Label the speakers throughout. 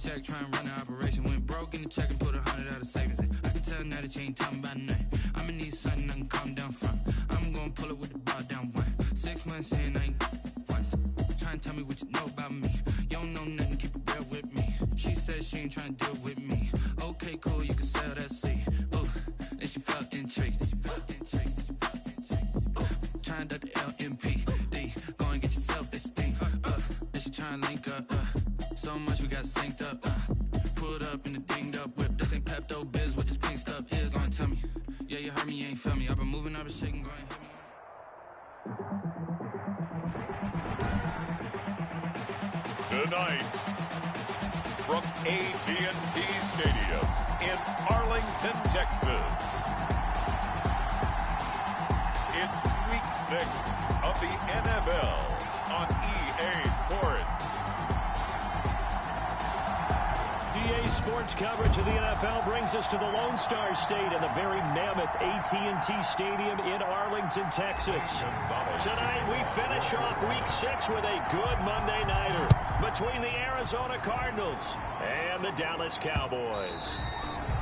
Speaker 1: check, try and run the operation. Went broke in the check and put 100 out of savings in. I can tell now that you ain't talking about nothing. I'ma need something I can calm down from. I'm gonna pull it with the bar down one. 6 months in, I ain't once. Try and tell me what you know about me. You don't know nothing, keep it real with me. She said she ain't trying to deal with me. Okay, cool, you can sell that seed. Ooh, and she felt intrigued. Trying to duck the LMPD. Go and get your self-esteem. And she trying to link up. So much we got synced up. Pulled up in the dinged up whip. This ain't Pepto Biz, what this pink stuff is. Long tell me. Yeah, you heard me, you ain't felt me. I've been moving, I've been shaking, go ahead, hit me.
Speaker 2: Tonight, from AT&T Stadium in Arlington, Texas, it's Week 6 of the NFL on EA Sports.
Speaker 3: EA Sports coverage of the NFL brings us to the Lone Star State and the very mammoth AT&T Stadium in Arlington, Texas. Tonight we finish off Week 6 with a good Monday nighter between the Arizona Cardinals and the Dallas Cowboys.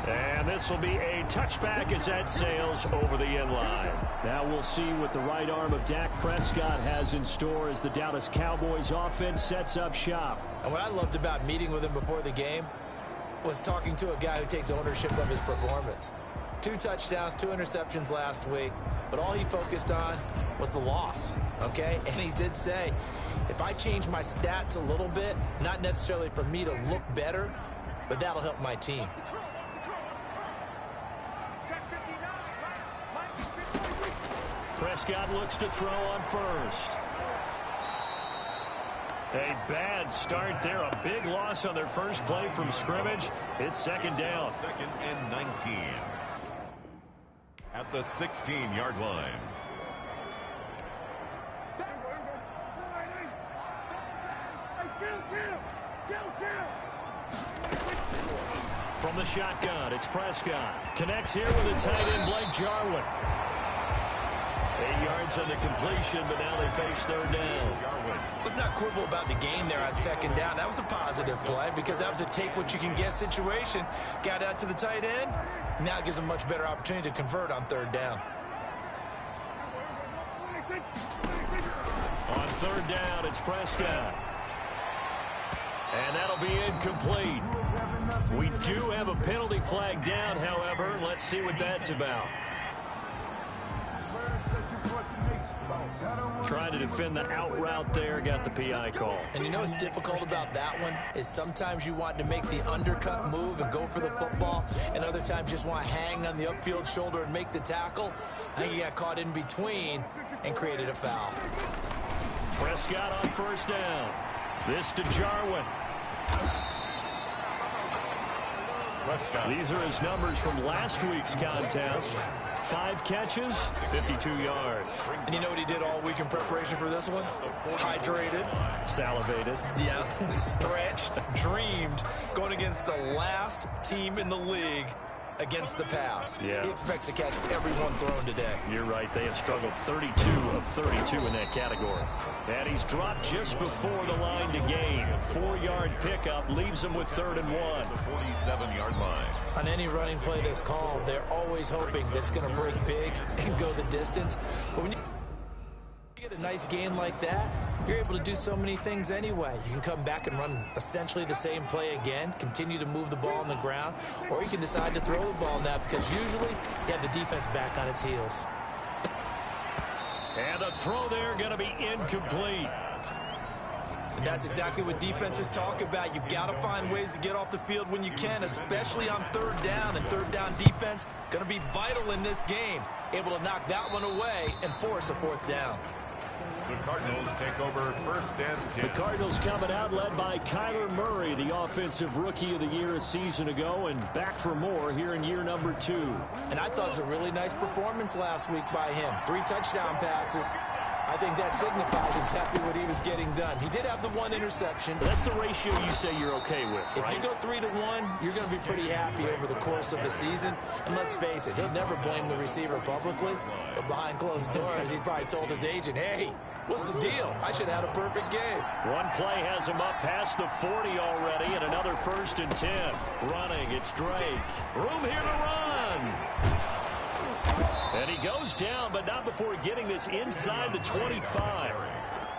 Speaker 3: And this will be a touchback as that sails over the inline. Now we'll see what the right arm of Dak Prescott has in store as the Dallas Cowboys offense sets up shop.
Speaker 4: And what I loved about meeting with him before the game was talking to a guy who takes ownership of his performance. 2 touchdowns, 2 interceptions last week, but all he focused on was the loss, okay? And he did say, if I change my stats a little bit, not necessarily for me to look better, but that'll help my team.
Speaker 3: Prescott looks to throw on first. A bad start there. A big loss on their first play from scrimmage. It's second down.
Speaker 2: 2nd and 19. At the 16-yard line.
Speaker 3: From the shotgun, it's Prescott. Connects here with a tight end, Blake Jarwin. 8 yards on the completion, but now they face third down.
Speaker 4: Let's not quibble about the game there on second down. That was a positive play because that was a take-what-you-can-get situation. Got out to the tight end. Now it gives them a much better opportunity to convert on third down.
Speaker 3: On third down, it's Prescott. And that'll be incomplete. We do have a penalty flag down, however. Let's see what that's about. Trying to defend the out route there, got the PI call.
Speaker 4: And you know what's difficult about that one is sometimes you want to make the undercut move and go for the football, and other times just want to hang on the upfield shoulder and make the tackle. I think he got caught in between and created a foul.
Speaker 3: Prescott on first down. This to Jarwin.
Speaker 2: Prescott.
Speaker 3: These are his numbers from last week's contest. 5 catches, 52 yards.
Speaker 4: And you know what he did all week in preparation for this one? Hydrated.
Speaker 3: Salivated.
Speaker 4: Yes. Stretched. Dreamed. Going against the last team in the league against the pass.
Speaker 3: Yeah.
Speaker 4: He expects to catch every one thrown today.
Speaker 3: You're right. They have struggled 32 of 32 in that category. And he's dropped just before the line to gain. 4-yard pickup leaves him with 3rd and 1.
Speaker 2: The 47-yard line.
Speaker 4: On any running play that's called, they're always hoping that it's going to break big and go the distance. But when you get a nice gain like that, you're able to do so many things anyway. You can come back and run essentially the same play again, continue to move the ball on the ground, or you can decide to throw the ball now because usually you have the defense back on its heels.
Speaker 3: And the throw there going to be incomplete.
Speaker 4: And that's exactly what defenses talk about. You've got to find ways to get off the field when you can, especially on third down. And third down defense going to be vital in this game. Able to knock that one away and force a 4th down.
Speaker 2: The Cardinals take over 1st and 10.
Speaker 3: The Cardinals coming out led by Kyler Murray, the offensive rookie of the year a season ago, and back for more here in year number 2.
Speaker 4: And I thought it was a really nice performance last week by him. 3 touchdown passes. I think that signifies exactly what he was getting done. He did have the one interception.
Speaker 3: That's the ratio you say you're okay with, right?
Speaker 4: If you go 3-to-1, you're going to be pretty happy over the course of the season. And let's face it, he'll never blame the receiver publicly. But behind closed doors, he probably told his agent, hey, what's the deal? I should have had a perfect game.
Speaker 3: One play has him up past the 40 already, and another 1st and 10. Running, it's Drake. Room here to run. And he goes down, but not before getting this inside the 25.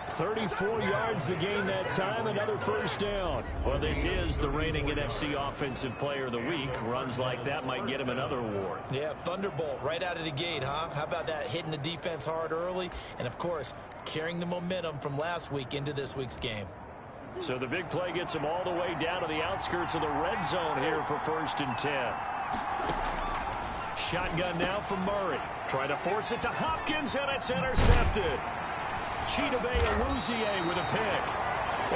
Speaker 3: 34 yards the gain that time, another 1st down. Well, this is the reigning NFC Offensive Player of the Week. Runs like that might get him another award.
Speaker 4: Yeah, Thunderbolt right out of the gate, huh? How about that, hitting the defense hard early? And, of course, carrying the momentum from last week into this week's game.
Speaker 3: So the big play gets him all the way down to the outskirts of the red zone here for 1st and 10. Shotgun now from Murray. Try to force it to Hopkins, and it's intercepted. Chidobe Awuzie with a pick.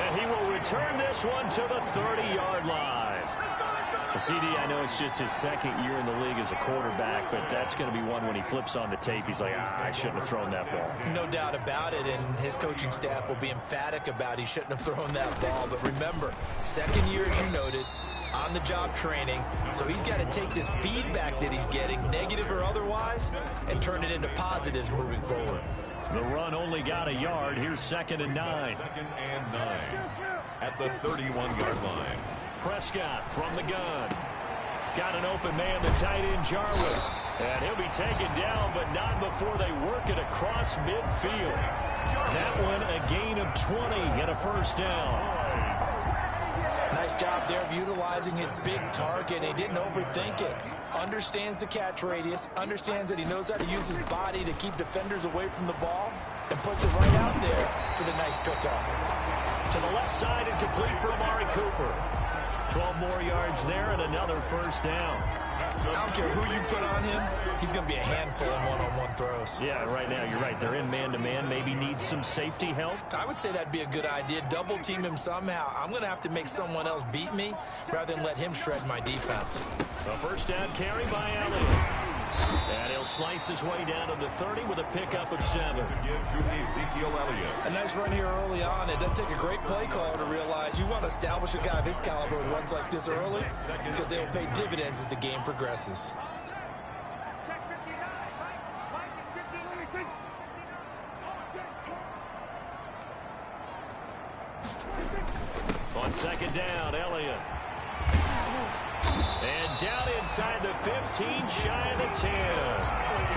Speaker 3: And he will return this one to the 30-yard line. The CD, I know it's just his 2nd year in the league as a quarterback, but that's going to be one when he flips on the tape. He's like, I shouldn't have thrown that ball.
Speaker 4: No doubt about it, and his coaching staff will be emphatic about he shouldn't have thrown that ball. But remember, 2nd year, as you noted, on-the-job training, so he's got to take this feedback that he's getting, negative or otherwise, and turn it into positives moving forward.
Speaker 3: The run only got a yard. Here's 2nd and 9.
Speaker 2: 2nd and 9 at the 31-yard line.
Speaker 3: Prescott from the gun. Got an open man, the tight end Jarwin. And he'll be taken down, but not before they work it across midfield. That one a gain of 20 and a 1st down.
Speaker 4: Nice job there of utilizing his big target. He didn't overthink it. Understands the catch radius. Understands that he knows how to use his body to keep defenders away from the ball. And puts it right out there for the nice pickup.
Speaker 3: To the left side and complete for Amari Cooper. 12 more yards there and another 1st down.
Speaker 4: I don't care who you put on him. He's going to be a handful in one-on-one throws.
Speaker 3: Yeah, right now, you're right. They're in man-to-man. Maybe needs some safety help.
Speaker 4: I would say that'd be a good idea. Double team him somehow. I'm going to have to make someone else beat me rather than let him shred my defense.
Speaker 3: A 1st down carry by Elliott. And he'll slice his way down to the 30 with a pickup of 7.
Speaker 4: A nice run here early on. It doesn't take a great play caller to realize you want to establish a guy of his caliber with runs like this early because they'll pay dividends as the game progresses.
Speaker 3: On 2nd down, Elliott. And down inside the 15, shy of the 10.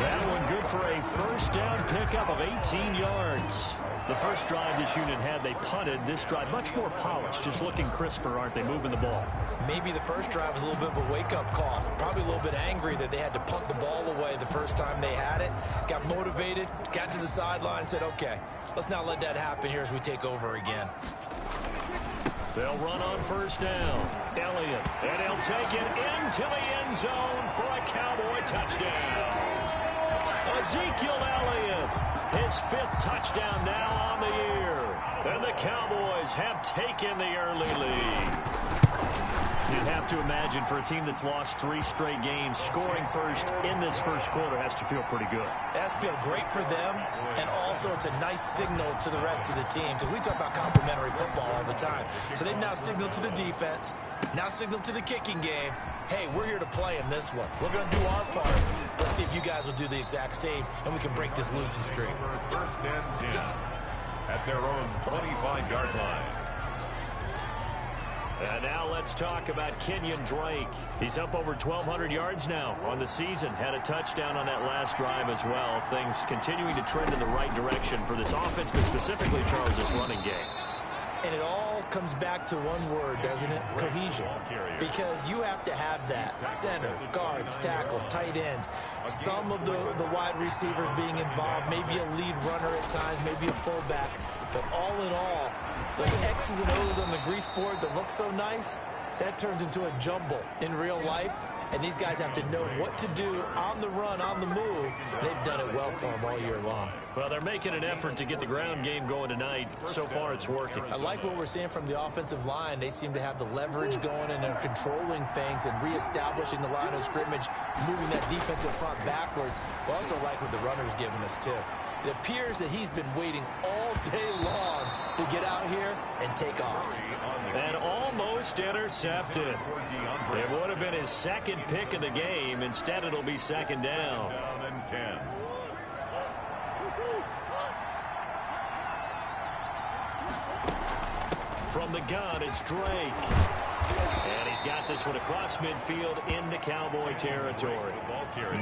Speaker 3: That one good for a 1st down pickup of 18 yards. The first drive this unit had, they punted. This drive, much more polished, just looking crisper, aren't they, moving the ball?
Speaker 4: Maybe the first drive was a little bit of a wake-up call. Probably a little bit angry that they had to punt the ball away the first time they had it. Got motivated, got to the sideline, said, okay, let's not let that happen here as we take over again.
Speaker 3: They'll run on 1st down. Elliott, and he'll take it into the end zone for a Cowboy touchdown. Ezekiel Elliott, his 5th touchdown now on the year. And the Cowboys have taken the early lead. You'd have to imagine for a team that's lost 3 straight games, scoring first in this first quarter has to feel pretty good.
Speaker 4: That's feel great for them, and also it's a nice signal to the rest of the team because we talk about complimentary football all the time. So they've now signaled to the defense, now signaled to the kicking game, hey, we're here to play in this one. We're going to do our part. Let's see if you guys will do the exact same, and we can break this losing streak.
Speaker 2: 1st and 10 at their own 25-yard line.
Speaker 3: And now let's talk about Kenyon Drake. He's up over 1,200 yards now on the season. Had a touchdown on that last drive as well. Things continuing to trend in the right direction for this offense, but specifically Charles' running game.
Speaker 4: And it all comes back to one word, doesn't it? Cohesion. Because you have to have that. Center, guards, tackles, tight ends. Some of the wide receivers being involved. Maybe a lead runner at times, maybe a fullback. But all in all, those X's and O's on the grease board that look so nice, that turns into a jumble in real life. And these guys have to know what to do on the run, on the move. They've done it well for them all year long.
Speaker 3: Well, they're making an effort to get the ground game going tonight. So far, it's working.
Speaker 4: I like what we're seeing from the offensive line. They seem to have the leverage going, and they're controlling things and reestablishing the line of scrimmage, moving that defensive front backwards. But also like what the runner's giving us, too. It appears that he's been waiting all day long to get out here and take off.
Speaker 3: And almost intercepted. It would have been his second pick of the game. Instead, it'll be second down.
Speaker 2: Down and 10.
Speaker 3: From the gun, it's Drake. And he's got this one across midfield into Cowboy territory.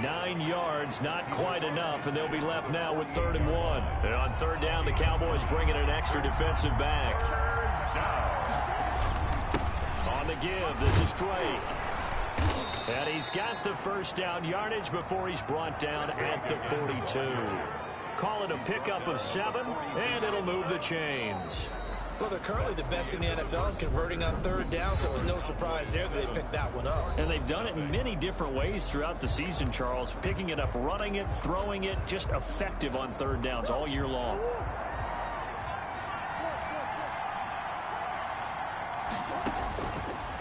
Speaker 3: 9 yards, not quite enough, and they'll be left now with 3rd and 1. And on 3rd down, the Cowboys bring in an extra defensive back. On the give, this is Drake. And he's got the first down yardage before he's brought down at the 42. Call it a pickup of 7, and it'll move the chains.
Speaker 4: Well, they're currently the best in the NFL in converting on 3rd down, so it was no surprise there that they picked that one up.
Speaker 3: And they've done it in many different ways throughout the season, Charles. Picking it up, running it, throwing it, just effective on 3rd downs all year long.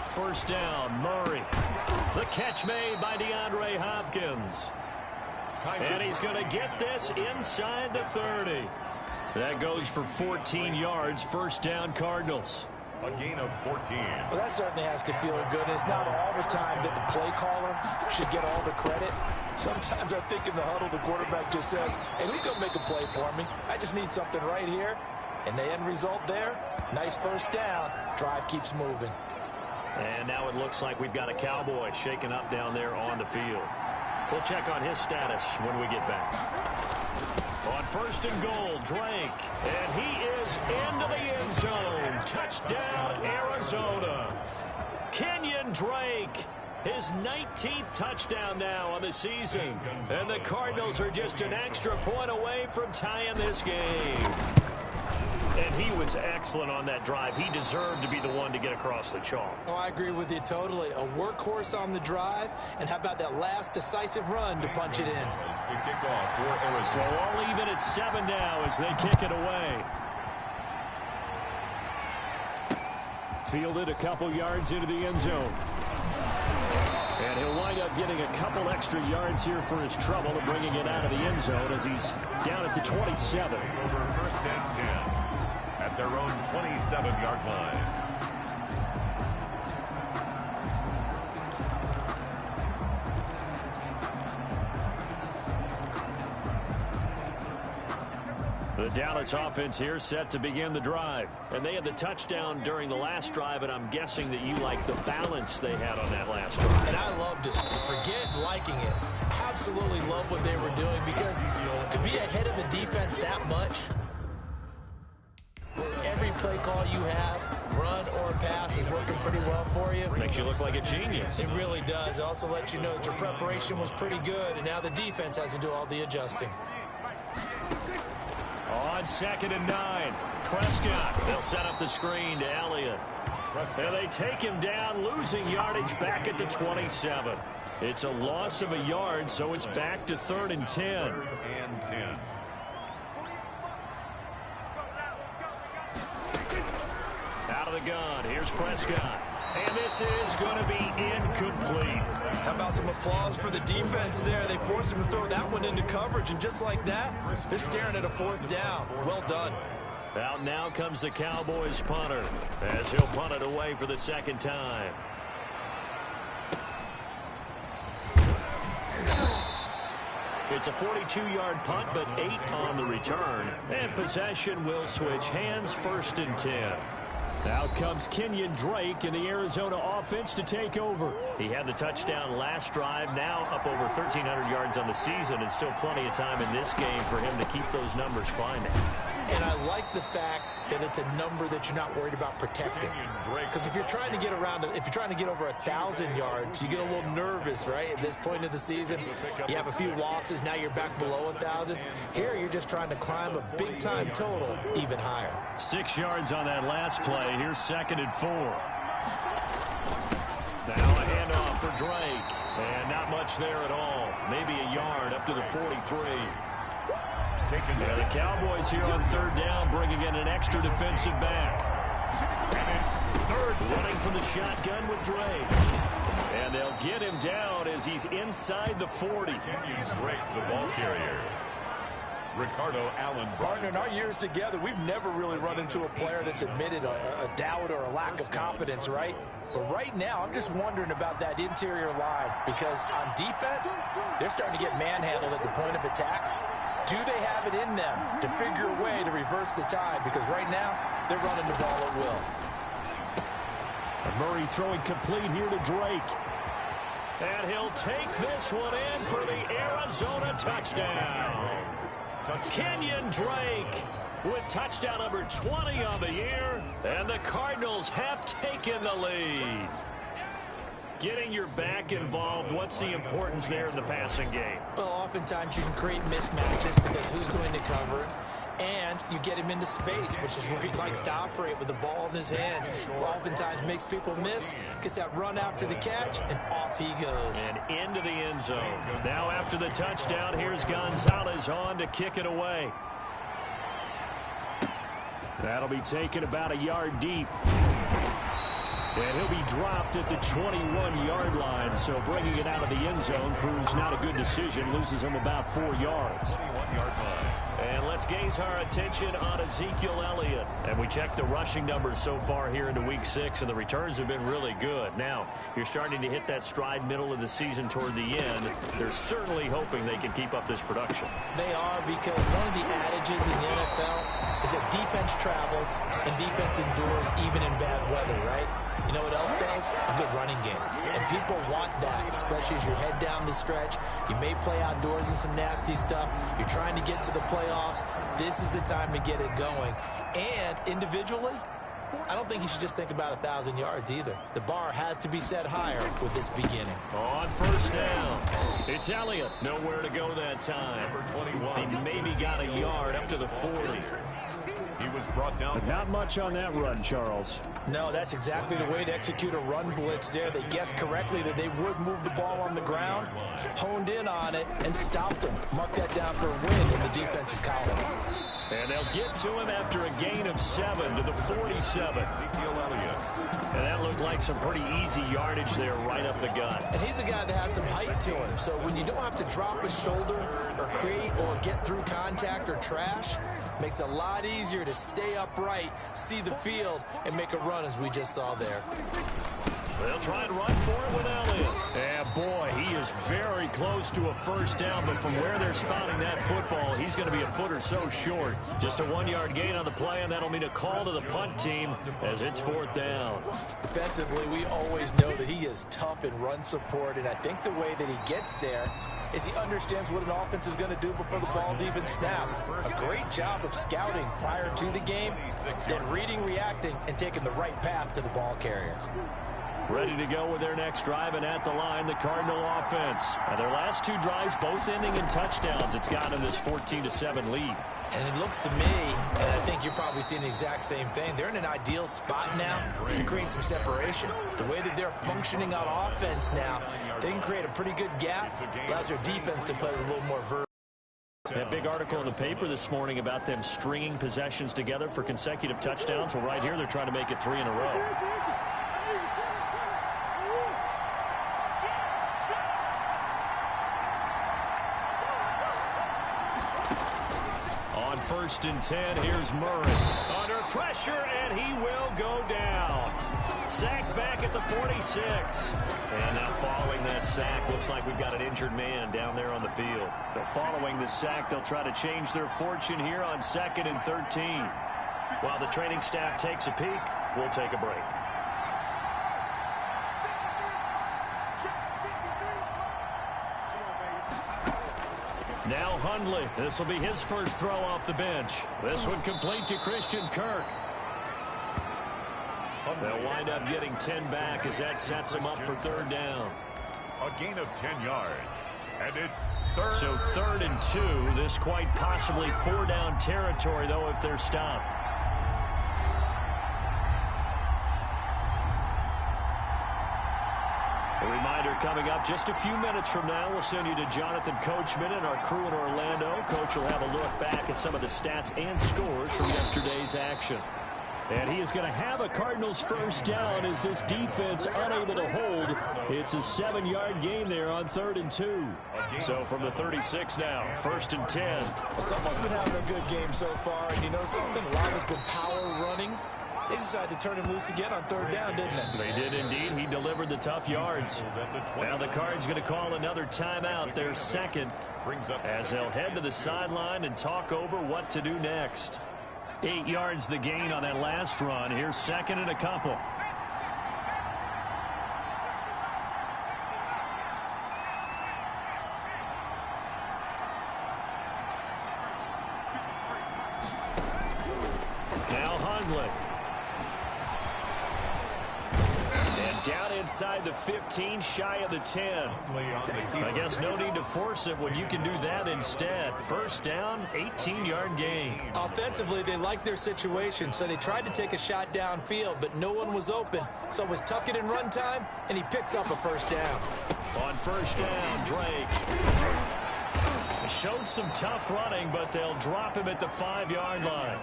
Speaker 3: First down, Murray. The catch made by DeAndre Hopkins. And he's going to get this inside the 30. That goes for 14 yards. First down, Cardinals.
Speaker 2: A gain of 14.
Speaker 4: Well, that certainly has to feel good. It's not all the time that the play caller should get all the credit. Sometimes I think in the huddle, the quarterback just says, hey, who's going to make a play for me? I just need something right here. And the end result there, nice first down. Drive keeps moving.
Speaker 3: And now it looks like we've got a Cowboy shaken up down there on the field. We'll check on his status when we get back. On 1st and goal, Drake. And he is into the end zone. Touchdown, Arizona. Kenyon Drake. His 19th touchdown now on the season. And the Cardinals are just an extra point away from tying this game. And he was excellent on that drive. He deserved to be the one to get across the chalk.
Speaker 4: Oh, I agree with you totally. A workhorse on the drive. And how about that last decisive run to punch it in?
Speaker 2: The kickoff for Arizona.
Speaker 3: So all even at 7 now as they kick it away. Fielded a couple yards into the end zone. And he'll wind up getting a couple extra yards here for his trouble and bringing it out of the end zone as he's down at the 27.
Speaker 2: Over 1st and 10 at their own 27-yard line.
Speaker 3: The Dallas offense here set to begin the drive. And they had the touchdown during the last drive, and I'm guessing that you like the balance they had on that last drive.
Speaker 4: And I loved it. Forget liking it. Absolutely love what they were doing because to be ahead of a defense that much, every play call you have, run or pass, is working pretty well for you.
Speaker 3: Makes you look like a genius.
Speaker 4: It really does. It also lets you know that your preparation was pretty good, and now the defense has to do all the adjusting.
Speaker 3: On 2nd and 9, Prescott. They'll set up the screen to Elliott. And they take him down, losing yardage back at the 27. It's a loss of a yard, so it's back to 3rd and 10.
Speaker 2: 3rd and 10.
Speaker 3: Out of the gun, here's Prescott. And this is going to be incomplete.
Speaker 4: How about some applause for the defense there? They forced him to throw that one into coverage, and just like that, they're staring at a 4th down. Well done.
Speaker 3: Out now comes the Cowboys punter as he'll punt it away for the 2nd time. It's a 42-yard punt, but 8 on the return. And possession will switch hands, 1st and 10. Out comes Kenyon Drake in the Arizona offense to take over. He had the touchdown last drive, now up over 1,300 yards on the season, and still plenty of time in this game for him to keep those numbers climbing.
Speaker 4: And I like the fact that it's a number that you're not worried about protecting. Because if you're trying to get around, if you're trying to get over 1,000 yards, you get a little nervous, right? At this point of the season, you have a few losses. Now you're back below 1,000. Here, you're just trying to climb a big-time total even higher.
Speaker 3: 6 yards on that last play. Here's 2nd and 4. Now a handoff for Drake. And not much there at all. Maybe a yard up to the 43. Yeah, the Cowboys here on 3rd down, bringing in an extra defensive back.
Speaker 2: And it's 3rd.
Speaker 3: Running from the shotgun with Drake. And they'll get him down as he's inside the 40.
Speaker 2: Kenyon Drake, the ball carrier. Ricardo Allen.
Speaker 4: Partner, in our years together, we've never really run into a player that's admitted a doubt or a lack of confidence, right? But right now, I'm just wondering about that interior line, because on defense, they're starting to get manhandled at the point of attack. Do they have it in them to figure a way to reverse the tide? Because right now, they're running the ball at will.
Speaker 3: And Murray throwing complete here to Drake. And he'll take this one in for the Arizona touchdown. Kenyon Drake with touchdown number 20 on the year. And the Cardinals have taken the lead. Getting your back involved, what's the importance there in the passing game?
Speaker 4: Well, oftentimes you can create mismatches because who's going to cover it? And you get him into space, which is where he likes to operate with the ball in his hands. Oftentimes makes people miss, gets that run after the catch, and off he goes.
Speaker 3: And into the end zone. Now after the touchdown, here's Gonzalez on to kick it away. That'll be taken about a yard deep. And he'll be dropped at the 21-yard line, so bringing it out of the end zone proves not a good decision. Loses him about 4 yards.
Speaker 2: 21-yard line.
Speaker 3: And let's gaze our attention on Ezekiel Elliott. And we checked the rushing numbers so far here into Week 6, and the returns have been really good. Now, you're starting to hit that stride middle of the season toward the end. They're certainly hoping they can keep up this production.
Speaker 4: They are, because one of the adages in the NFL is that defense travels and defense endures even in bad weather, right? You know what else does? A good running game. And people want that, especially as you head down the stretch. You may play outdoors in some nasty stuff. You're trying to get to the playoffs. This is the time to get it going. And individually, I don't think you should just think about 1,000 yards either. The bar has to be set higher with this beginning.
Speaker 3: On first down, it's Elliott. Nowhere to go that time.
Speaker 2: Number 21.
Speaker 3: He maybe got a yard up to the 40.
Speaker 2: He was brought down.
Speaker 3: But not much on that run, Charles.
Speaker 4: No, that's exactly the way to execute a run blitz there. They guessed correctly that they would move the ball on the ground, honed in on it, and stopped them. Mark that down for a win in the defense's column.
Speaker 3: And they'll get to him after a gain of 7 to the 47.
Speaker 2: Ezekiel Elliott.
Speaker 3: And that looked like some pretty easy yardage there right up the gut.
Speaker 4: And he's a guy that has some height to him. So when you don't have to drop a shoulder or create or get through contact or trash, makes it a lot easier to stay upright, see the field, and make a run as we just saw there.
Speaker 3: They'll try and run for it with Elliott. And boy, he is very close to a first down, but from where they're spotting that football, he's going to be a foot or so short. Just a 1-yard gain on the play, and that'll mean a call to the punt team as it's 4th down.
Speaker 4: Defensively, we always know that he is tough in run support, and I think the way that he gets there is he understands what an offense is going to do before the ball's even snapped. A great job of scouting prior to the game, then reading, reacting, and taking the right path to the ball carrier.
Speaker 3: Ready to go with their next drive, and at the line, the Cardinal offense. Now, their last 2 drives, both ending in touchdowns. It's got them this 14-7 lead.
Speaker 4: And it looks to me, and I think you're probably seeing the exact same thing, they're in an ideal spot now to create some separation. The way that they're functioning on offense now, they can create a pretty good gap, allows their defense to play with a little more verve.
Speaker 3: That big article in the paper this morning about them stringing possessions together for consecutive touchdowns. Well, right here, they're trying to make it 3 in a row. First and 10, here's Murray. Under pressure, and he will go down. Sacked back at the 46. And now following that sack, looks like we've got an injured man down there on the field. So following the sack, they'll try to change their fortune here on 2nd and 13. While the training staff takes a peek, we'll take a break. Now Hundley. This will be his first throw off the bench. This one complete to Christian Kirk. They'll wind up getting 10 back as that sets them up for 3rd down.
Speaker 2: A gain of 10 yards. And it's 3rd.
Speaker 3: So 3rd and 2. This quite possibly 4-down territory, though, if they're stopped. A reminder coming up just a few minutes from now. We'll send you to Jonathan Coachman and our crew in Orlando. Coach will have a look back at some of the stats and scores from yesterday's action. And he is going to have a Cardinals first down as this defense unable to hold. It's a 7-yard gain there on 3rd and 2. So from the 36 now, 1st and 10.
Speaker 4: Well, someone's been having a good game so far, and you know something? A lot has been power running. They decided to turn him loose again on 3rd down, didn't they?
Speaker 3: They did indeed. He delivered the tough yards. Now the Cards going to call another timeout, their second, as they'll head to the sideline and talk over what to do next. 8 yards the gain on that last run. Here's 2nd and a couple. Now Hundley. And down inside the 15, shy of the 10. I guess no need to force it when you can do that instead. First down, 18-yard gain.
Speaker 4: Offensively, they liked their situation, so they tried to take a shot downfield, but no one was open. So it was tuck it in run time, and he picks up a first down.
Speaker 3: On first down, Drake. Showed some tough running, but they'll drop him at the 5-yard line.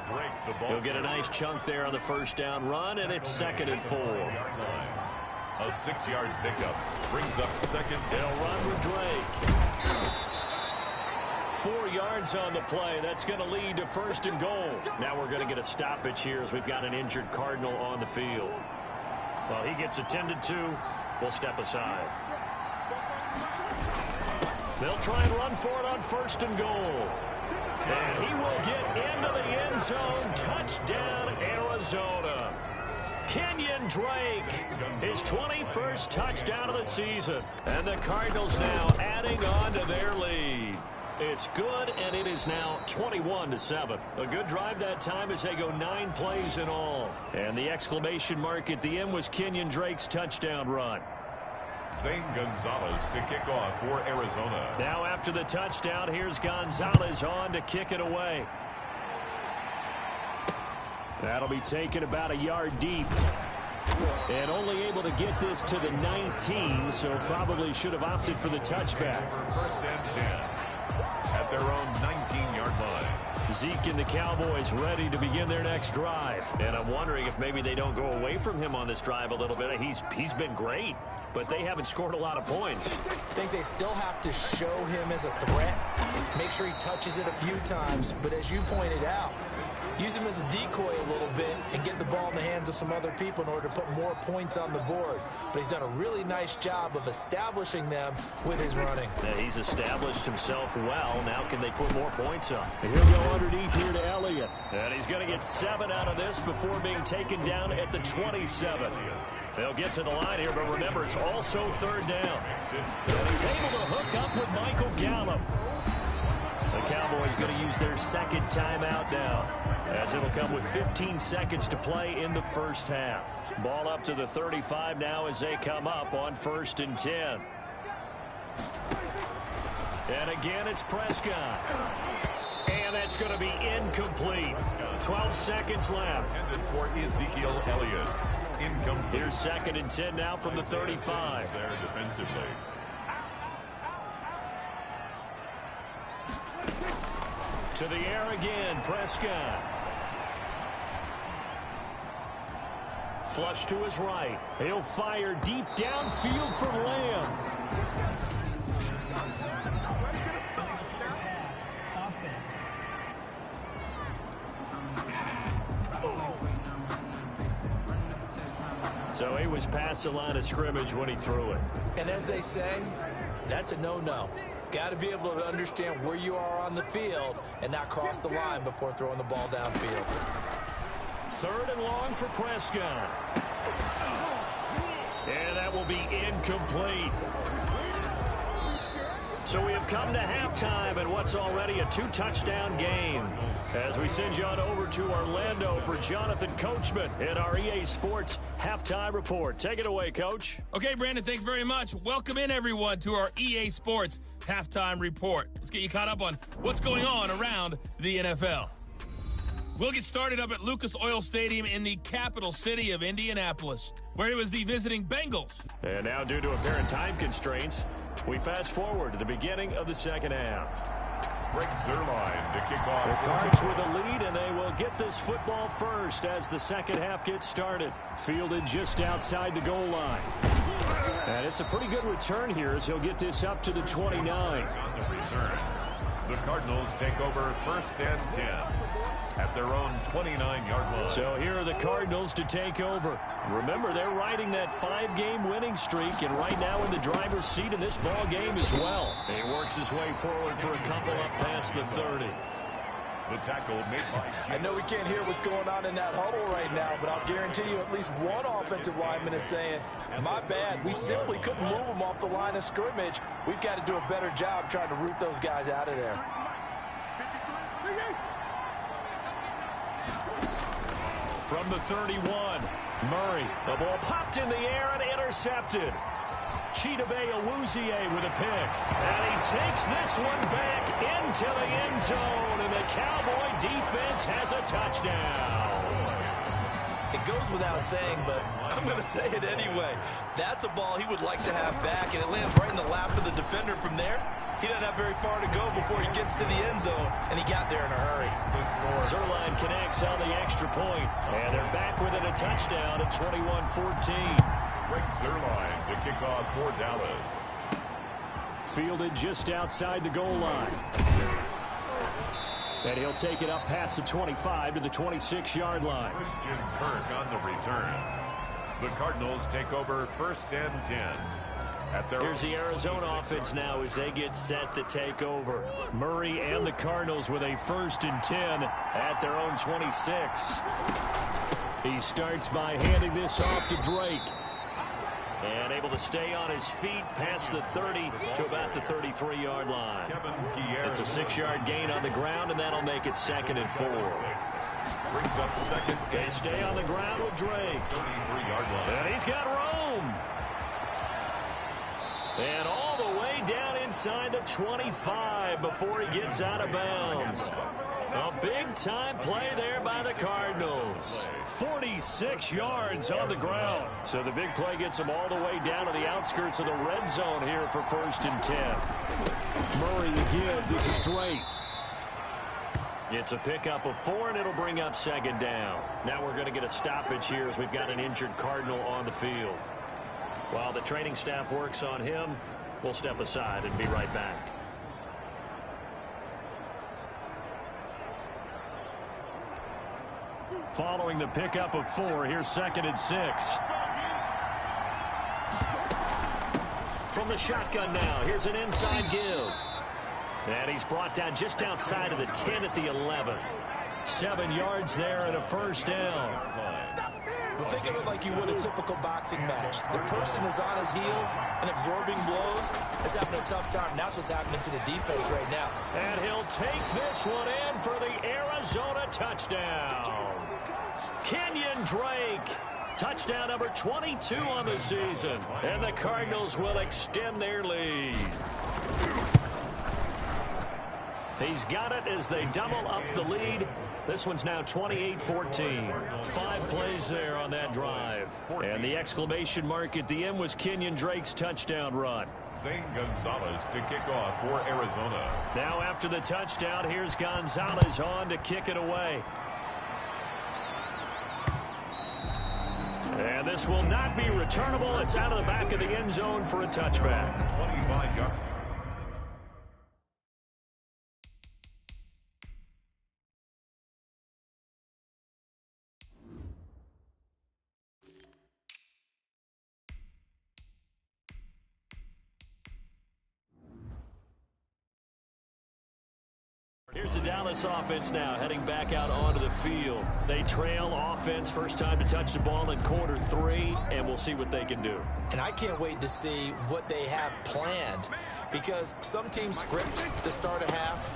Speaker 3: He'll get a nice chunk there on the first down run, and it's 2nd and 4.
Speaker 2: A 6-yard pickup brings up 2nd.
Speaker 3: They'll run with Drake. 4 yards on the play. That's going to lead to 1st and goal. Now we're going to get a stoppage here as we've got an injured Cardinal on the field. Well, he gets attended to. We'll step aside. They'll try and run for it on 1st and goal. And he will get into the end zone. Touchdown, Arizona. Kenyon Drake, his 21st touchdown of the season. And the Cardinals now adding on to their lead. It's good, and it is now 21-7. A good drive that time as they go 9 plays in all. And the exclamation mark at the end was Kenyon Drake's touchdown run.
Speaker 2: Zane Gonzalez to kick off for Arizona.
Speaker 3: Now after the touchdown, here's Gonzalez on to kick it away. That'll be taken about a yard deep. And only able to get this to the 19, so probably should have opted for the touchback.
Speaker 2: 1st and 10 at their own 19-yard line.
Speaker 3: Zeke and the Cowboys ready to begin their next drive. And I'm wondering if maybe they don't go away from him on this drive a little bit. He's been great, but they haven't scored a lot of points.
Speaker 4: I think they still have to show him as a threat. Make sure he touches it a few times. But as you pointed out, use him as a decoy a little bit and get the ball in the hands of some other people in order to put more points on the board. But he's done a really nice job of establishing them with his running.
Speaker 3: Yeah, he's established himself well. Now can they put more points up? And he'll go underneath here to Elliott. And he's going to get 7 out of this before being taken down at the 27. They'll get to the line here, but remember, it's also 3rd down. And he's able to hook up with Michael Gallup. The Cowboys going to use their 2nd timeout now, as it'll come with 15 seconds to play in the first half. Ball up to the 35 now as they come up on 1st and 10. And again, it's Prescott. And that's going to be incomplete. 12 seconds left.
Speaker 2: Intended for Ezekiel Elliott. Incomplete.
Speaker 3: Here's 2nd and 10 now from the 35.
Speaker 2: There defensively.
Speaker 3: To the air again, Prescott. Flush to his right. He'll fire deep downfield for Lamb. So he was past the line of scrimmage when he threw it.
Speaker 4: And as they say, that's a no-no. Got to be able to understand where you are on the field and not cross the line before throwing the ball downfield.
Speaker 3: 3rd and long for Prescott. And that will be incomplete. So we have come to halftime in what's already a 2-touchdown game. As we send you on over to Orlando for Jonathan Coachman in our EA Sports Halftime Report. Take it away, Coach.
Speaker 5: Okay, Brandon, thanks very much. Welcome in, everyone, to our EA Sports Halftime Report. Let's get you caught up on what's going on around the NFL. We'll get started up at Lucas Oil Stadium in the capital city of Indianapolis, where it was the visiting Bengals.
Speaker 3: And now, due to apparent time constraints, we fast forward to the beginning of the second half.
Speaker 2: breaks their line to kick off.
Speaker 3: The Cards with a lead, and they will get this football first as the second half gets started. Fielded just outside the goal line. And it's a pretty good return here as he'll get this up to the 29.
Speaker 2: On the return, the Cardinals take over 1st and 10 at their own 29-yard line.
Speaker 3: So here are the Cardinals to take over. Remember, they're riding that 5-game winning streak, and right now in the driver's seat in this ball game as well. He works his way forward for a couple up past the 30.
Speaker 2: The tackle made by...
Speaker 4: I know we can't hear what's going on in that huddle right now, but I'll guarantee you at least one offensive lineman is saying, my bad, we simply couldn't move them off the line of scrimmage. We've got to do a better job trying to root those guys out of there.
Speaker 3: From the 31, Murray. The ball popped in the air and intercepted. Chidobe Awuzie with a pick. And he takes this one back into the end zone, and the Cowboy defense has a touchdown.
Speaker 4: It goes without saying, but I'm going to say it anyway. That's a ball he would like to have back, and it lands right in the lap of the defender from there. He doesn't have very far to go before he gets to the end zone, and he got there in a hurry.
Speaker 3: Zerline connects on the extra point, and they're back within a touchdown at 21-14.
Speaker 2: Breaks their line to kick off for Dallas.
Speaker 3: Fielded just outside the goal line. And he'll take it up past the 25 to the 26-yard line.
Speaker 2: Christian Kirk on the return. The Cardinals take over 1st and 10.
Speaker 3: Here's the Arizona offense now as they get set to take over. Murray and the Cardinals with a 1st and 10 at their own 26. He starts by handing this off to Drake. And able to stay on his feet past the 30 to about the 33-yard line. It's a 6-yard gain on the ground, and that'll make it 2nd and 4.
Speaker 2: Brings up 2nd.
Speaker 3: They stay on the ground with Drake.
Speaker 2: 33-yard line.
Speaker 3: And he's got Rome. And all the way down inside the 25 before he gets out of bounds. A big-time play there by the Cardinals. 46 yards on the ground. So the big play gets them all the way down to the outskirts of the red zone here for 1st and 10. Murray again. This is Drake. It's a pickup of 4, and it'll bring up 2nd down. Now we're going to get a stoppage here as we've got an injured Cardinal on the field. While the training staff works on him, we'll step aside and be right back. Following the pickup of 4, here's 2nd and 6. From the shotgun now, here's an inside give. And he's brought down just outside of the 10 at the 11. 7 yards there and a 1st down.
Speaker 4: But think of it like you would a typical boxing match. The person is on his heels and absorbing blows is having a tough time. That's what's happening to the defense right now.
Speaker 3: And he'll take this one in for the Arizona touchdown. Kenyon Drake. Touchdown number 22 on the season. And the Cardinals will extend their lead. He's got it as they double up the lead. This one's now 28-14. 5 plays there on that drive. And the exclamation mark at the end was Kenyon Drake's touchdown run.
Speaker 2: Zane Gonzalez to kick off for Arizona.
Speaker 3: Now after the touchdown, here's Gonzalez on to kick it away. And this will not be returnable. It's out of the back of the end zone for a touchback.
Speaker 2: 25 yards.
Speaker 3: Here's the Dallas offense now heading back out onto the field. They trail offense, first time to touch the ball in quarter 3, and we'll see what they can do.
Speaker 4: And I can't wait to see what they have planned, because some teams script to start a half.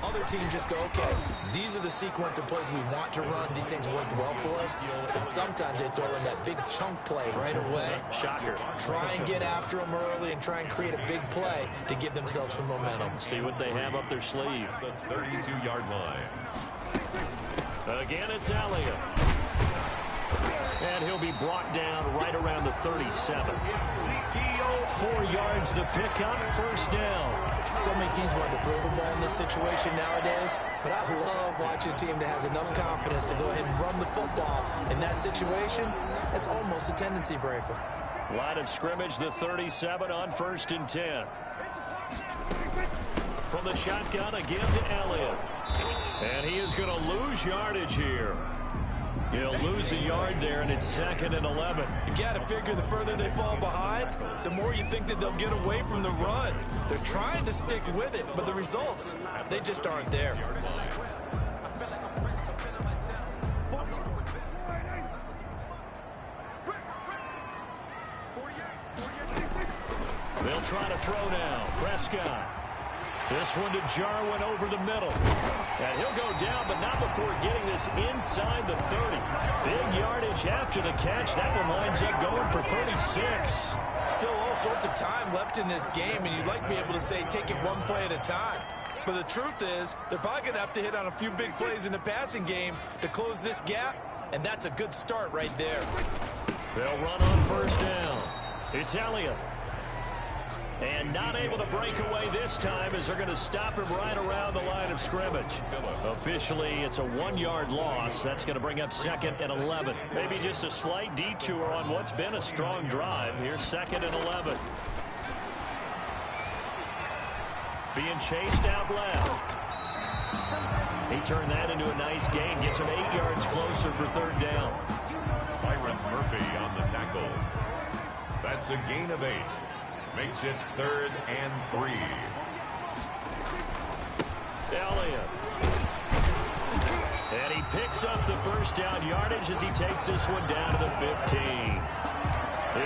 Speaker 4: Other teams just go, okay, these are the sequence of plays we want to run. These things worked well for us. And sometimes they throw in that big chunk play right away.
Speaker 3: Shocker.
Speaker 4: Try and get after them early and try and create a big play to give themselves some momentum.
Speaker 3: See what they have up their sleeve.
Speaker 2: The 32-yard line.
Speaker 3: Again, it's Elliott. And he'll be brought down right around the 37. 4 yards the pickup, first down.
Speaker 4: So many teams want to throw the ball in this situation nowadays, but I love watching a team that has enough confidence to go ahead and run the football. In that situation, it's almost a tendency breaker.
Speaker 3: Line of scrimmage, the 37 on 1st and 10. From the shotgun again to Elliott. And he is going to lose yardage here. He'll lose a yard there, and it's 2nd and 11.
Speaker 4: You've got to figure the further they fall behind, the more you think that they'll get away from the run. They're trying to stick with it, but the results, they just aren't there.
Speaker 3: They'll try to throw now. Prescott. This one to Jarwin over the middle. And he'll go down, but not before getting this inside the 30. Big yardage after the catch. That one winds up going for 36.
Speaker 4: Still all sorts of time left in this game, and you'd like to be able to say take it one play at a time. But the truth is, they're probably going to have to hit on a few big plays in the passing game to close this gap, and that's a good start right there.
Speaker 3: They'll run on 1st down. It's Elliott. And not able to break away this time as they're going to stop him right around the line of scrimmage. Officially, it's a 1-yard loss. That's going to bring up 2nd and 11. Maybe just a slight detour on what's been a strong drive. Here's 2nd and 11. Being chased out left. He turned that into a nice gain. Gets him 8 yards closer for 3rd down.
Speaker 2: Byron Murphy on the tackle. That's a gain of 8. Makes it 3rd and 3.
Speaker 3: Elliott. And he picks up the 1st down yardage as he takes this one down to the 15.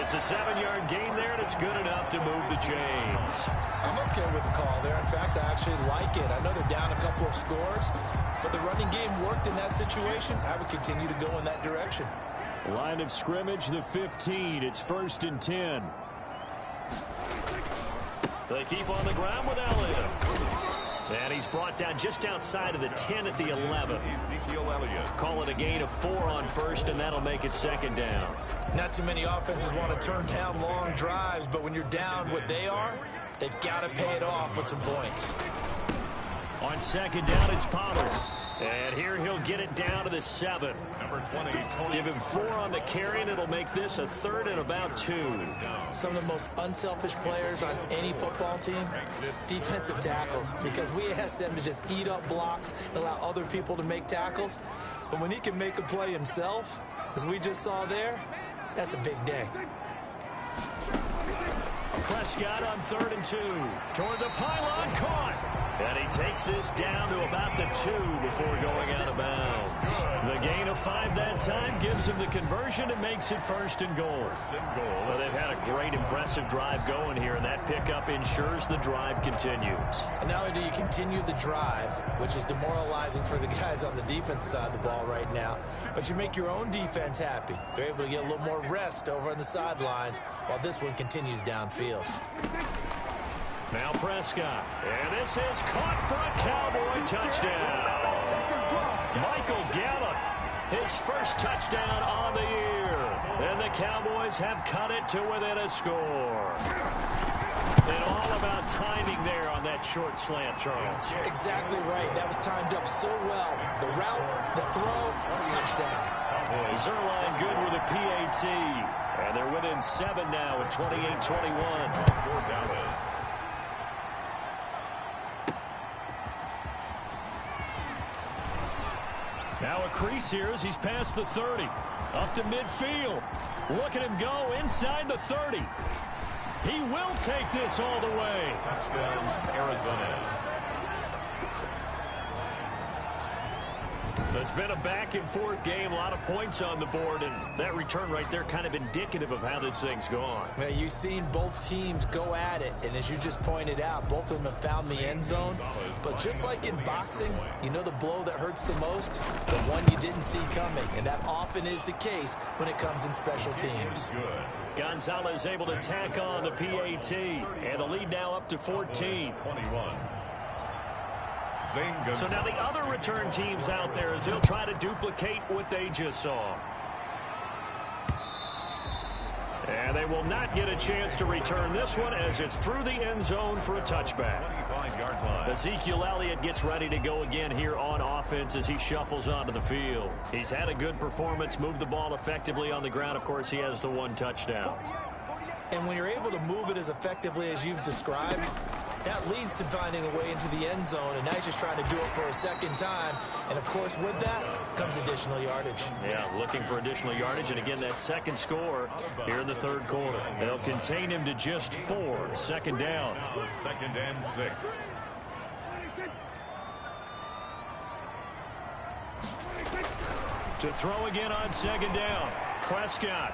Speaker 3: It's a 7-yard gain there, and it's good enough to move the chains.
Speaker 4: I'm okay with the call there. In fact, I actually like it. I know they're down a couple of scores, but the running game worked in that situation. I would continue to go in that direction.
Speaker 3: Line of scrimmage, the 15. It's 1st and 10. They keep on the ground with Elliott. And he's brought down just outside of the 10 at the 11.
Speaker 2: Ezekiel Elliott.
Speaker 3: Call it a gain of 4 on 1st, and that'll make it 2nd down.
Speaker 4: Not too many offenses want to turn down long drives, but when you're down what they are, they've got to pay it off with some points.
Speaker 3: On 2nd down, it's Pollard. And here he'll get it down to the 7.
Speaker 2: Number 20.
Speaker 3: Give him 4 on the carry, and it'll make this a 3rd and about 2.
Speaker 4: Some of the most unselfish players on any football team, defensive tackles, because we ask them to just eat up blocks and allow other people to make tackles. But when he can make a play himself, as we just saw there, that's a big day.
Speaker 3: Prescott on 3rd and 2. Toward the pylon, caught. And he takes this down to about the 2 before going out of bounds. The gain of 5 that time gives him the conversion and makes it 1st and goal. Well, they've had a great, impressive drive going here, and that pickup ensures the drive continues.
Speaker 4: And not only do you continue the drive, which is demoralizing for the guys on the defensive side of the ball right now, but you make your own defense happy. They're able to get a little more rest over on the sidelines while this one continues downfield.
Speaker 3: Now Prescott, and this is caught for a Cowboy touchdown. Michael Gallup, his first touchdown on the year. And the Cowboys have cut it to within a score. And all about timing there on that short slant, Charles.
Speaker 4: Exactly right. That was timed up so well. The route, the throw, touchdown.
Speaker 3: Zerline good with a PAT. And they're within 7 now at 28-21.
Speaker 2: For Dallas.
Speaker 3: Now a crease here as he's past the 30. Up to midfield. Look at him go inside the 30. He will take this all the way.
Speaker 2: Touchdown, Arizona.
Speaker 3: It's been a back-and-forth game, a lot of points on the board, and that return right there kind of indicative of how this thing's gone.
Speaker 4: Well, you've seen both teams go at it, and as you just pointed out, both of them have found the end zone. But just like in boxing, you know the blow that hurts the most? The one you didn't see coming, and that often is the case when it comes in special teams.
Speaker 3: Gonzalez able to tack on the PAT, and the lead now up to 14.
Speaker 2: 21.
Speaker 3: So now the other return teams out there as they'll try to duplicate what they just saw. And they will not get a chance to return this one as it's through the end zone for a touchback.
Speaker 2: 25-yard line.
Speaker 3: Ezekiel Elliott gets ready to go again here on offense as he shuffles onto the field. He's had a good performance, moved the ball effectively on the ground. Of course, he has the one touchdown.
Speaker 4: And when you're able to move it as effectively as you've described, that leads to finding a way into the end zone, and now he's just trying to do it for a second time. And, of course, with that comes additional yardage.
Speaker 3: Yeah, looking for additional yardage, and again, that second score here in the third quarter. They'll contain him to just 4. Second down.
Speaker 2: Now 2nd and 6.
Speaker 3: To throw again on second down. Prescott.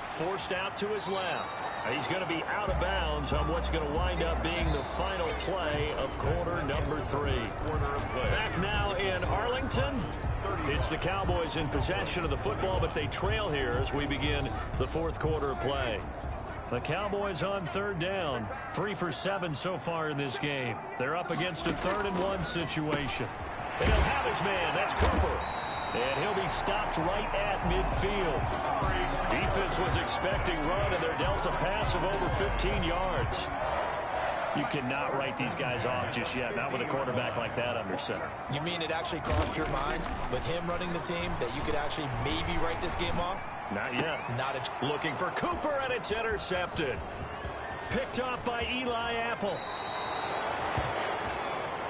Speaker 3: Forced out to his left. He's going to be out of bounds on what's going to wind up being the final play of quarter number 3. Back now in Arlington. It's the Cowboys in possession of the football, but they trail here as we begin the fourth quarter of play. The Cowboys on third down. 3 for 7 so far in this game. They're up against a 3rd and 1 situation. And he'll have his man. That's Cooper. And he'll be stopped right at midfield. Defense was expecting run, and they're dealt a pass of over 15 yards. You cannot write these guys off just yet, not with a quarterback like that under center.
Speaker 4: You mean it actually crossed your mind with him running the team that you could actually maybe write this game off?
Speaker 3: Not yet.
Speaker 4: Not a...
Speaker 3: Looking for Cooper, and it's intercepted. Picked off by Eli Apple.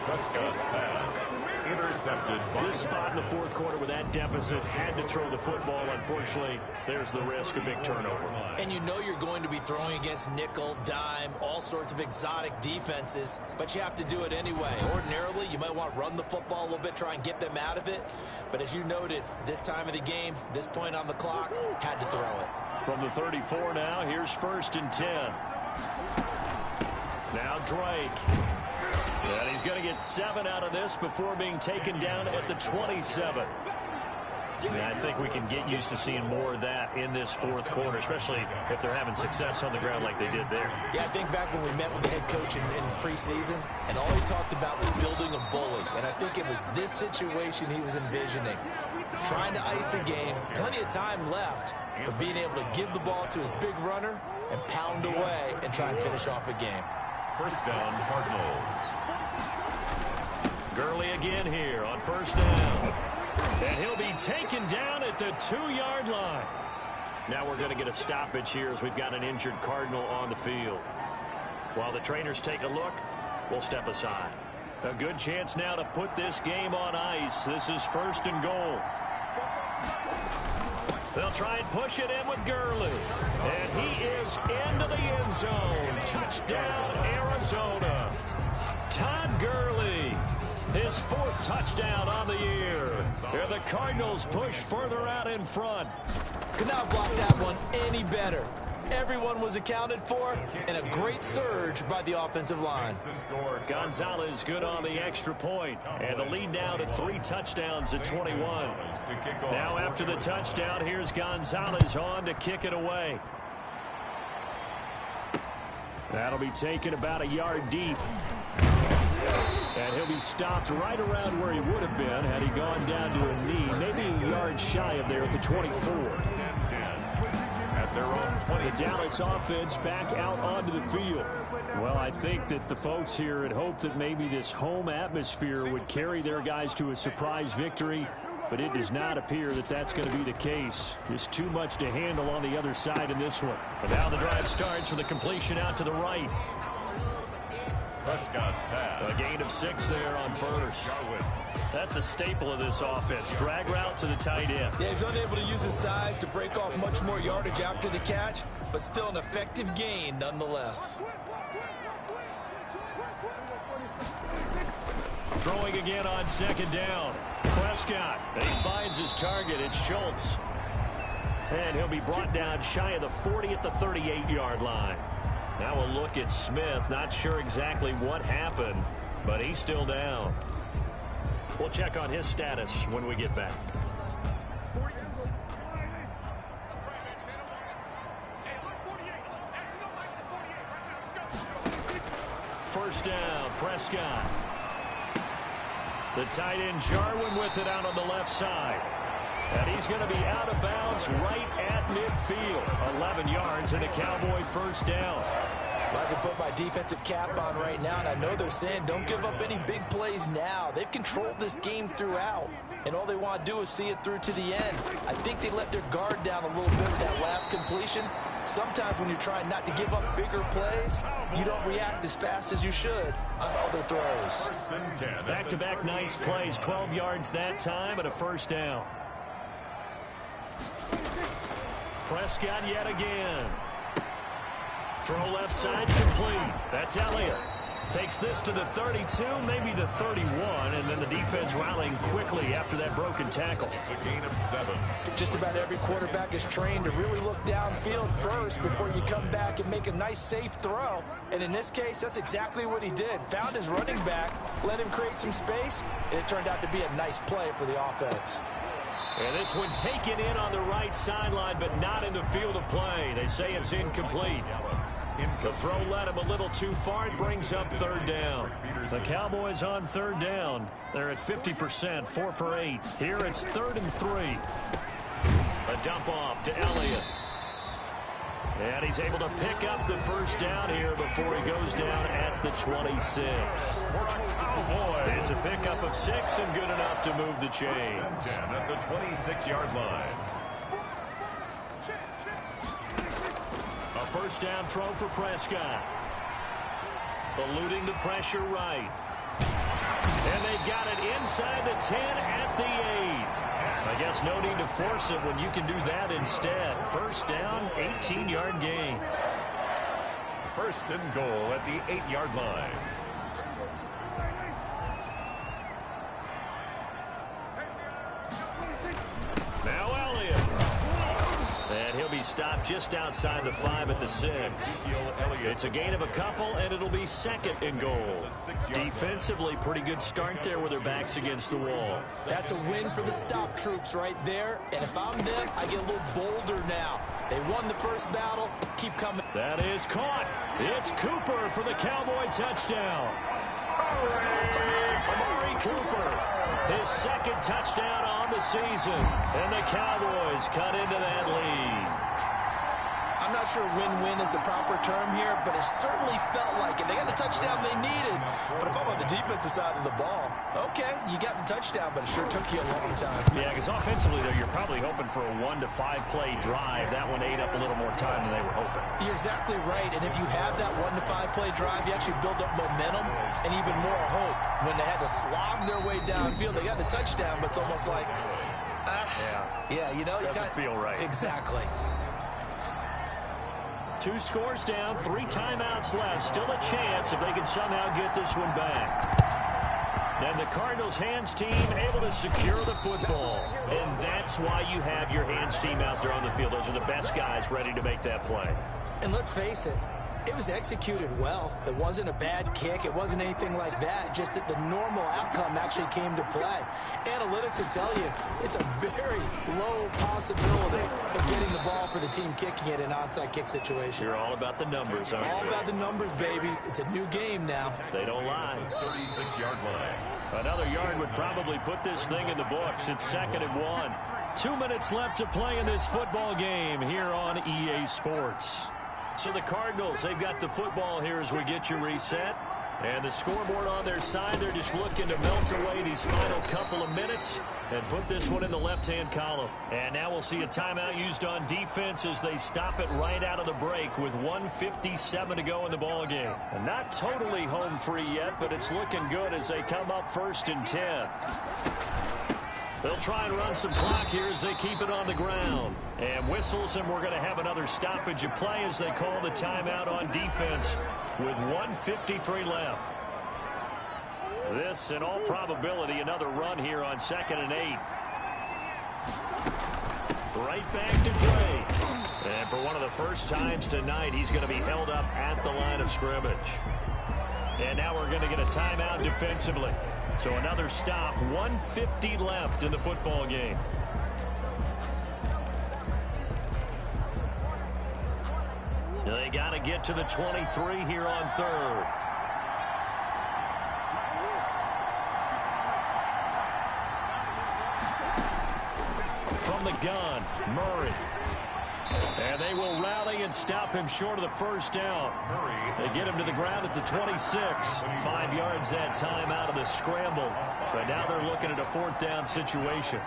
Speaker 2: Prescott's pass intercepted.
Speaker 3: This spot in the fourth quarter with that deficit, had to throw the football. Unfortunately, there's the risk of big turnover.
Speaker 4: And you know you're going to be throwing against nickel, dime, all sorts of exotic defenses, but you have to do it anyway. Ordinarily, you might want to run the football a little bit, try and get them out of it. But as you noted, this time of the game, this point on the clock, had to throw it.
Speaker 3: From the 34 now, here's 1st and 10. Now Drake. And he's going to get 7 out of this before being taken down at the 27. And I think we can get used to seeing more of that in this fourth quarter, especially if they're having success on the ground like they did there.
Speaker 4: Yeah, I think back when we met with the head coach in preseason, and all he talked about was building a bully. And I think it was this situation he was envisioning. Trying to ice a game, plenty of time left, but being able to give the ball to his big runner and pound away and try and finish off a game.
Speaker 2: 1st down, Cardinals.
Speaker 3: Gurley again here on 1st down. And he'll be taken down at the 2-yard line. Now we're going to get a stoppage here as we've got an injured Cardinal on the field. While the trainers take a look, we'll step aside. A good chance now to put this game on ice. This is 1st and goal. They'll try and push it in with Gurley. And he is into the end zone. Touchdown, Arizona. Todd Gurley, his 4th touchdown on the year. And the Cardinals push further out in front.
Speaker 4: Could not block that one any better. Everyone was accounted for, and a great surge by the offensive line.
Speaker 3: Gonzalez good on the extra point, and the lead now to 3 touchdowns at 21. Now after the touchdown, here's Gonzalez on to kick it away. That'll be taken about a yard deep. And he'll be stopped right around where he would have been had he gone down to a knee, maybe a yard shy of there at the 24.
Speaker 2: At their own 20.
Speaker 3: The Dallas offense back out onto the field. Well, I think that the folks here had hoped that maybe this home atmosphere would carry their guys to a surprise victory, but it does not appear that that's going to be the case. Just too much to handle on the other side in this one. And now the drive starts with a completion out to the right.
Speaker 2: Prescott's pass.
Speaker 3: A gain of 6 there on 1st. That's a staple of this offense. Drag route to the tight end.
Speaker 4: Yeah, he's unable to use his size to break off much more yardage after the catch, but still an effective gain nonetheless.
Speaker 3: Throwing again on 2nd down. Prescott. And he finds his target. It's Schultz. And he'll be brought down shy of the 40 at the 38-yard line. Now a look at Smith. Not sure exactly what happened, but he's still down. We'll check on his status when we get back. First down, Prescott. The tight end Jarwin with it out on the left side. And he's going to be out of bounds right at midfield. 11 yards and a Cowboy first down.
Speaker 4: I can put my defensive cap on right now, and I know they're saying don't give up any big plays now. They've controlled this game throughout, and all they want to do is see it through to the end. I think they let their guard down a little bit with that last completion. Sometimes when you're trying not to give up bigger plays, you don't react as fast as you should on other throws.
Speaker 3: Back-to-back nice plays, 12 yards that time and a first down. Prescott yet again. Throw left side complete. That's Elliott. Takes this to the 32, maybe the 31, and then the defense rallying quickly after that broken tackle.
Speaker 2: It's a gain of 7.
Speaker 4: Just about every quarterback is trained to really look downfield first before you come back and make a nice, safe throw. And in this case, that's exactly what he did. Found his running back, let him create some space, and it turned out to be a nice play for the offense.
Speaker 3: And this one taken in on the right sideline, but not in the field of play. They say it's incomplete. The throw led him a little too far. It brings up third down. The Cowboys on third down. They're at 50%, 4 for 8. Here it's 3rd and 3. A dump off to Elliott. And he's able to pick up the first down here before he goes down at the 26. It's a pickup of 6 and good enough to move the chains.
Speaker 2: At the 26-yard line.
Speaker 3: A first down throw for Prescott. Eluding the pressure right. And they got it inside the 10 at the 8. I guess no need to force it when you can do that instead. First down, 18-yard gain.
Speaker 2: First and goal at the 8-yard line.
Speaker 3: Now Elliott. And he'll be stopped just outside the 5 at the 6. It's a gain of a couple, and it'll be 2nd and goal. Defensively, pretty good start there with their backs against the wall.
Speaker 4: That's a win for the stop troops right there. And if I'm them, I get a little bolder now. They won the first battle. Keep coming.
Speaker 3: That is caught. It's Cooper for the Cowboy touchdown. Amari Cooper, his 2nd touchdown on the season. And the Cowboys cut into that lead.
Speaker 4: I'm not sure win-win is the proper term here, but it certainly felt like it. They got the touchdown they needed. But if I'm on the defensive side of the ball, okay, you got the touchdown, but it sure took you a long time.
Speaker 3: Yeah, because offensively, though, you're probably hoping for a 1 to 5 play drive. That one ate up a little more time than they were hoping.
Speaker 4: You're exactly right. And if you have that 1 to 5 play drive, you actually build up momentum and even more hope. When they had to slog their way downfield, they got the touchdown, but it's almost like, yeah, you know,
Speaker 3: doesn't feel right.
Speaker 4: Exactly.
Speaker 3: 2 scores down, 3 timeouts left. Still a chance if they can somehow get this one back. Then the Cardinals hands team able to secure the football. And that's why you have your hands team out there on the field. Those are the best guys ready to make that play.
Speaker 4: And let's face it, it was executed well. It wasn't a bad kick. It wasn't anything like that. Just that the normal outcome actually came to play. Analytics will tell you it's a very low possibility of getting the ball for the team kicking it in an onside kick situation.
Speaker 3: You're all about the numbers, aren't you?
Speaker 4: All about the numbers, baby. It's a new game now.
Speaker 3: They don't lie.
Speaker 2: 36-yard line.
Speaker 3: Another yard would probably put this thing in the books. It's 2nd and 1. 2 minutes left to play in this football game here on EA Sports. So the Cardinals, they've got the football here as we get you reset. And the scoreboard on their side, they're just looking to melt away these final couple of minutes and put this one in the left-hand column. And now we'll see a timeout used on defense as they stop it right out of the break with 1:57 to go in the ballgame. And not totally home free yet, but it's looking good as they come up 1st and 10. They'll try and run some clock here as they keep it on the ground. And whistles, and we're going to have another stoppage of play as they call the timeout on defense with 1:53 left. This, in all probability, another run here on 2nd and 8. Right back to Dre. And for one of the first times tonight, he's going to be held up at the line of scrimmage. And now we're going to get a timeout defensively. So another stop, 1:50 left in the football game. They got to get to the 23 here on 3rd. the gun. Murray. And they will rally and stop him short of the first down. They get him to the ground at the 26. 5 yards that time out of the scramble. But now they're looking at a 4th down situation.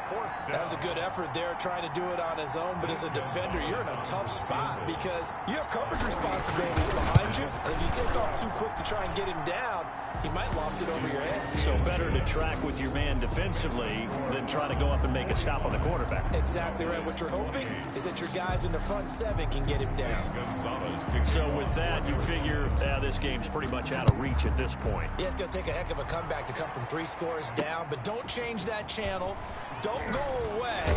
Speaker 4: That was a good effort there, trying to do it on his own. But as a defender, you're in a tough spot because you have coverage responsibilities behind you. And if you take off too quick to try and get him down, he might loft it over your head.
Speaker 3: So better to track with your man defensively than try to go up and make a stop on the quarterback.
Speaker 4: Exactly right. What you're hoping is that your guys in the front 7 can get him down.
Speaker 3: So with that, you figure this game's pretty much out of reach at this point.
Speaker 4: Yeah, it's going to take a heck of a comeback to come from 3 scores down, but don't change that channel. Don't go away.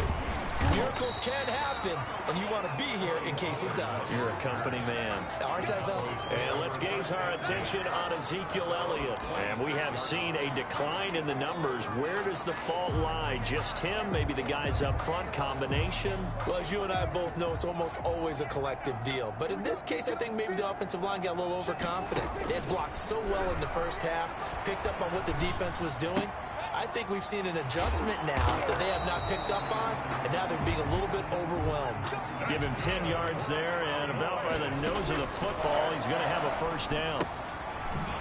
Speaker 4: Miracles can happen, and you want to be here in case it does.
Speaker 3: You're a company man.
Speaker 4: Aren't I, though?
Speaker 3: And let's gaze our attention on Ezekiel Elliott. And we have seen a decline in the numbers. Where does the fault lie? Just him? Maybe the guys up front? Combination?
Speaker 4: Well, as you and I both know, it's almost always a collective deal. But in this case, I think maybe the offensive line got a little overconfident. They had blocked so well in the first half, picked up on what the defense was doing. I think we've seen an adjustment now that they have not picked up on, and now they're being a little bit overwhelmed.
Speaker 3: Give him 10 yards there, and about by the nose of the football, he's going to have a first down.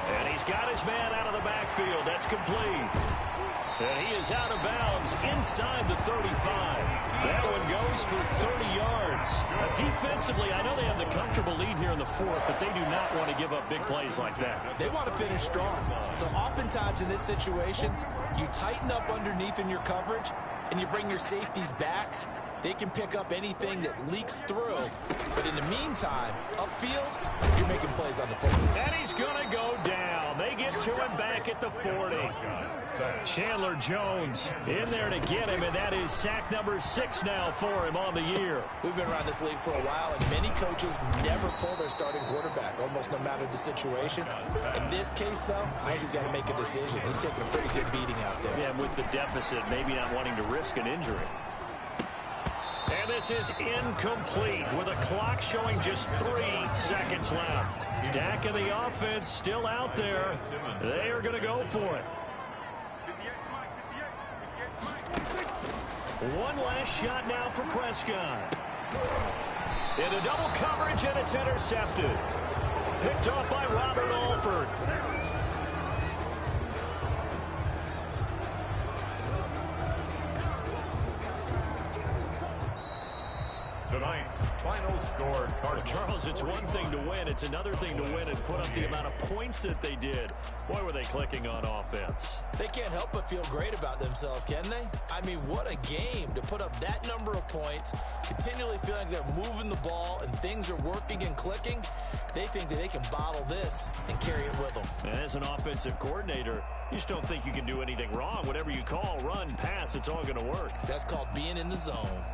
Speaker 3: And he's got his man out of the backfield. That's complete. And he is out of bounds inside the 35. That one goes for 30 yards. Defensively, I know they have the comfortable lead here in the 4th, but they do not want to give up big plays like that.
Speaker 4: They want to finish strong. So oftentimes in this situation, you tighten up underneath in your coverage, and you bring your safeties back. They can pick up anything that leaks through. But in the meantime, upfield, you're making plays on the football.
Speaker 3: And he's going to go down. They get to him back at the 40. Chandler Jones in there to get him, and that is sack number 6 now for him on the year.
Speaker 4: We've been around this league for a while, and many coaches never pull their starting quarterback, almost no matter the situation. In this case, though, I think he's got to make a decision. He's taking a pretty good beating out there.
Speaker 3: Yeah, with the deficit, maybe not wanting to risk an injury. And this is incomplete with a clock showing just 3 seconds left. Dak and the offense still out there. They are going to go for it. One last shot now for Prescott. Into double coverage, and it's intercepted. Picked off by Robert Alford.
Speaker 2: Tonight's final score, Cardinals.
Speaker 3: Charles, it's one thing to win. It's another thing to win and put up the amount of points that they did. Boy, were they clicking on offense.
Speaker 4: They can't help but feel great about themselves, can they? I mean, what a game to put up that number of points, continually feeling like they're moving the ball and things are working and clicking. They think that they can bottle this and carry it with them.
Speaker 3: And as an offensive coordinator, you just don't think you can do anything wrong. Whatever you call, run, pass, it's all going to work.
Speaker 4: That's called being in the zone.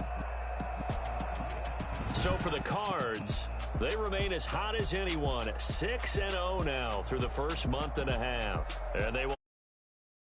Speaker 3: So for the Cards, they remain as hot as anyone, 6-0 now through the first month and a half. And they will